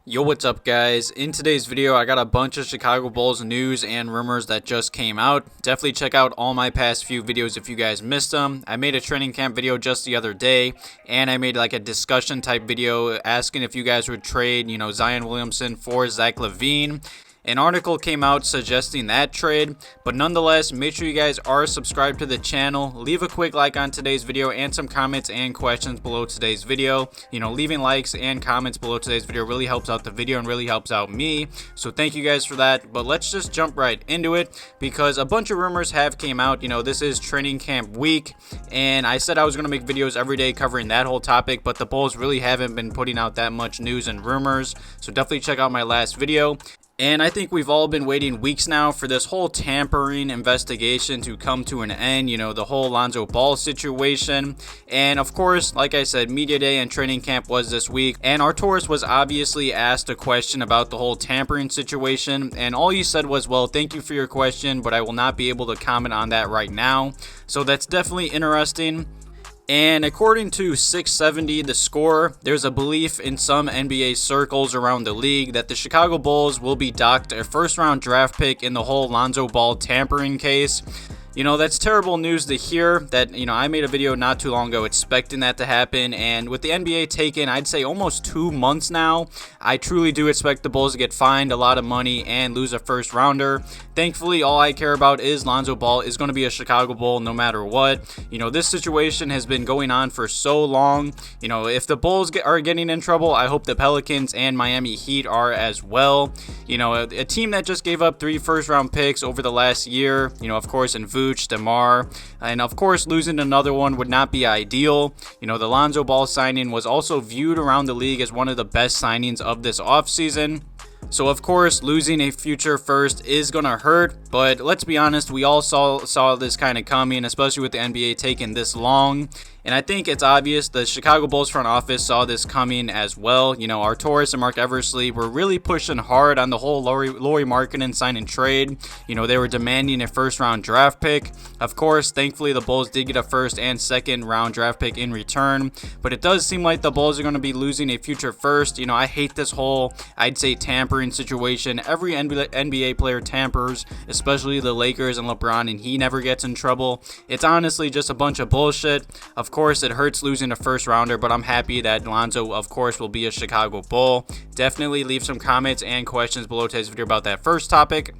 Yo, what's up guys? In today's video, I got a bunch of Chicago Bulls news and rumors that just came out. Definitely check out all my past few videos if you guys missed them. I made a training camp video just the other day, and I made like a discussion type video asking if you guys would trade, Zion Williamson for Zach LaVine. An article came out suggesting that trade, but nonetheless, make sure you guys are subscribed to the channel. Leave a quick like on today's video and some comments and questions below today's video. Leaving likes and comments below today's video really helps out the video and really helps out me. So thank you guys for that. But let's just jump right into it because a bunch of rumors have came out. This is training camp week, and I said I was going to make videos every day covering that whole topic, but the Bulls really haven't been putting out that much news and rumors. So definitely check out my last video. And I think we've all been waiting weeks now for this whole tampering investigation to come to an end, the whole Lonzo Ball situation. And of course, like I said, media day and training camp was this week. And Arturas was obviously asked a question about the whole tampering situation. And all he said was, well, thank you for your question, but I will not be able to comment on that right now. So that's definitely interesting. And according to 670 The Score, there's a belief in some NBA circles around the league that the Chicago Bulls will be docked a first-round draft pick in the whole Lonzo Ball tampering case. That's terrible news to hear that, I made a video not too long ago expecting that to happen, and with the NBA taking, I'd say almost 2 months now, I truly do expect the Bulls to get fined a lot of money and lose a first rounder. Thankfully, all I care about is Lonzo Ball is going to be a Chicago Bull no matter what. This situation has been going on for so long. If the Bulls are getting in trouble, I hope the Pelicans and Miami Heat are as well. A team that just gave up 3 first-round picks over the last year, of course, in Vucevic, Demar, and of course losing another one would not be ideal. The Lonzo Ball signing was also viewed around the league as one of the best signings of this offseason. So of course, losing a future first is going to hurt, but let's be honest, we all saw this kind of coming, especially with the NBA taking this long. And I think it's obvious the Chicago Bulls front office saw this coming as well. Arturas and Mark Eversley were really pushing hard on the whole Lauri Markkanen sign and trade. They were demanding a first-round draft pick. Of course, thankfully, the Bulls did get a first and second-round draft pick in return. But it does seem like the Bulls are going to be losing a future first. I hate this whole, I'd say, tampering situation. Every NBA player tampers, especially the Lakers and LeBron, and he never gets in trouble. It's honestly just a bunch of bullshit. Of course, it hurts losing a first rounder, but I'm happy that Lonzo, of course, will be a Chicago Bull. Definitely leave some comments and questions below today's video about that first topic.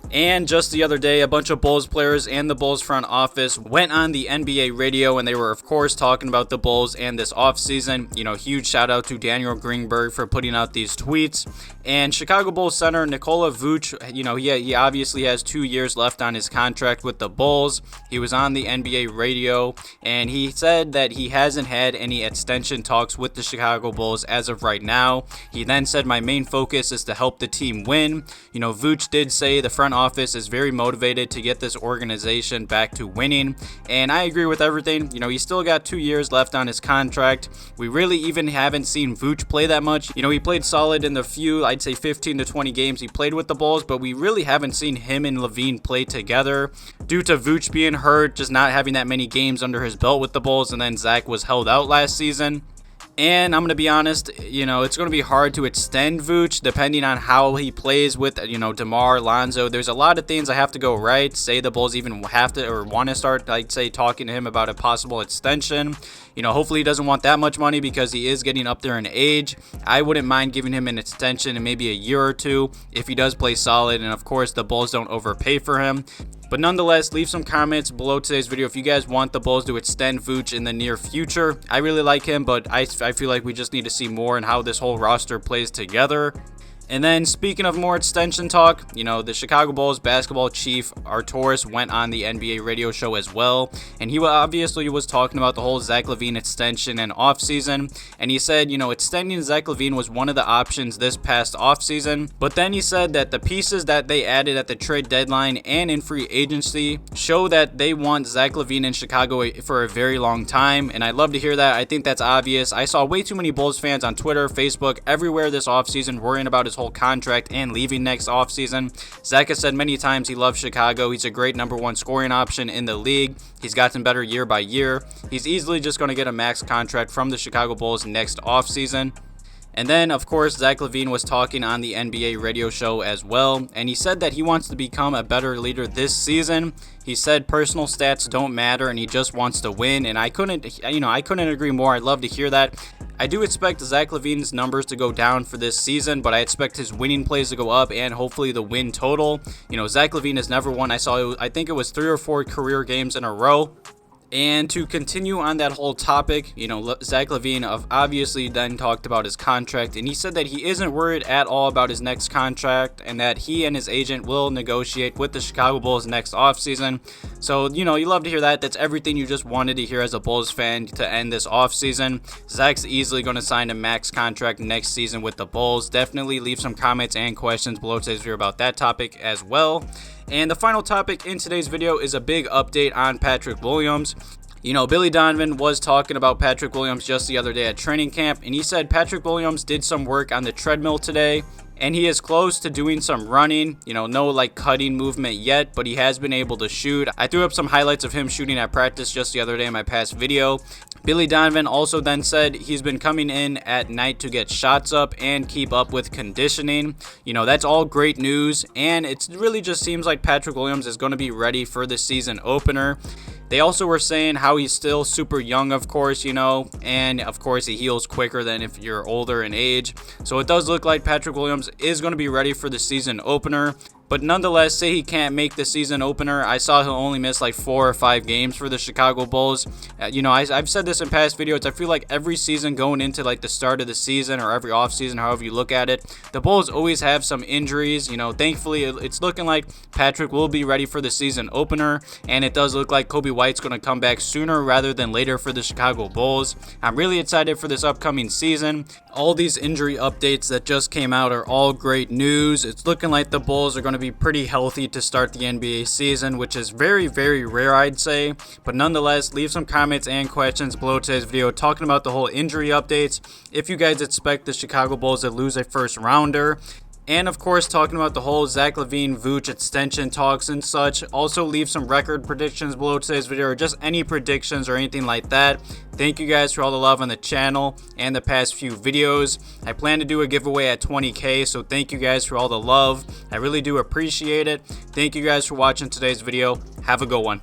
And just the other day, a bunch of Bulls players and the Bulls front office went on the NBA radio, and they were, of course, talking about the Bulls and this offseason. Huge shout out to Daniel Greenberg for putting out these tweets. And Chicago Bulls center Nikola Vucevic, he obviously has 2 years left on his contract with the Bulls. He was on the NBA radio, and he said that he hasn't had any extension talks with the Chicago Bulls as of right now. He then said, my main focus is to help the team win. Vucevic did say the front office is very motivated to get this organization back to winning, and I agree with everything. He's still got 2 years left on his contract. We really even haven't seen Vucevic play that much. He played solid in the few, I'd say 15 to 20 games he played with the Bulls, but we really haven't seen him and LaVine play together due to Vucevic being hurt, just not having that many games under his belt with the Bulls, and then Zach was held out last season. And I'm going to be honest, it's going to be hard to extend Vucevic depending on how he plays with, Demar, Lonzo. There's a lot of things I have to go right. Say the Bulls even have to or want to start, talking to him about a possible extension. Hopefully he doesn't want that much money because he is getting up there in age. I wouldn't mind giving him an extension in maybe a year or two if he does play solid. And of course, the Bulls don't overpay for him. But nonetheless, leave some comments below today's video if you guys want the Bulls to extend Vucevic in the near future. I really like him, but I feel like we just need to see more in how this whole roster plays together. And then, speaking of more extension talk, the Chicago Bulls basketball chief, Arturas, went on the NBA radio show as well. And he obviously was talking about the whole Zach LaVine extension and offseason. And he said, extending Zach LaVine was one of the options this past offseason. But then he said that the pieces that they added at the trade deadline and in free agency show that they want Zach LaVine in Chicago for a very long time. And I'd love to hear that. I think that's obvious. I saw way too many Bulls fans on Twitter, Facebook, everywhere this offseason worrying about his whole contract and leaving next offseason. Zach has said many times he loves Chicago. He's a great number one scoring option in the league. He's gotten better year by year. He's easily just going to get a max contract from the Chicago Bulls next offseason. And then, of course, Zach LaVine was talking on the NBA radio show as well, and he said that he wants to become a better leader this season. He said personal stats don't matter, and he just wants to win. And I couldn't agree more. I'd love to hear that. I do expect Zach LaVine's numbers to go down for this season, but I expect his winning plays to go up and hopefully the win total. Zach LaVine has never won. I think it was 3 or 4 career games in a row. And to continue on that whole topic, Zach LaVine obviously then talked about his contract, and he said that he isn't worried at all about his next contract and that he and his agent will negotiate with the Chicago Bulls next offseason. So, you love to hear that. That's everything you just wanted to hear as a Bulls fan to end this offseason. Zach's easily going to sign a max contract next season with the Bulls. Definitely leave some comments and questions below today's video about that topic as well. And the final topic in today's video is a big update on Patrick Williams. Billy Donovan was talking about Patrick Williams just the other day at training camp, and he said Patrick Williams did some work on the treadmill today, and he is close to doing some running. No cutting movement yet, but he has been able to shoot. I threw up some highlights of him shooting at practice just the other day in my past video. Billy Donovan also then said he's been coming in at night to get shots up and keep up with conditioning. That's all great news, and it really just seems like Patrick Williams is going to be ready for the season opener. They also were saying how he's still super young, of course, and of course he heals quicker than if you're older in age. So it does look like Patrick Williams is going to be ready for the season opener. But nonetheless, say he can't make the season opener. I saw he'll only miss 4 or 5 games for the Chicago Bulls. I've said this in past videos. I feel like every season going into the start of the season or every offseason, however you look at it, the Bulls always have some injuries. Thankfully, it's looking like Patrick will be ready for the season opener. And it does look like Coby White's going to come back sooner rather than later for the Chicago Bulls. I'm really excited for this upcoming season. All these injury updates that just came out are all great news. It's looking like the Bulls are going to be pretty healthy to start the NBA season, which is very, very rare, I'd say. But nonetheless, leave some comments and questions below today's video talking about the whole injury updates. If you guys expect the Chicago Bulls to lose a first rounder. And of course, talking about the whole Zach LaVine Vooch extension talks and such. Also leave some record predictions below today's video, or just any predictions or anything like that. Thank you guys for all the love on the channel and the past few videos. I plan to do a giveaway at 20K, so thank you guys for all the love. I really do appreciate it. Thank you guys for watching today's video. Have a good one.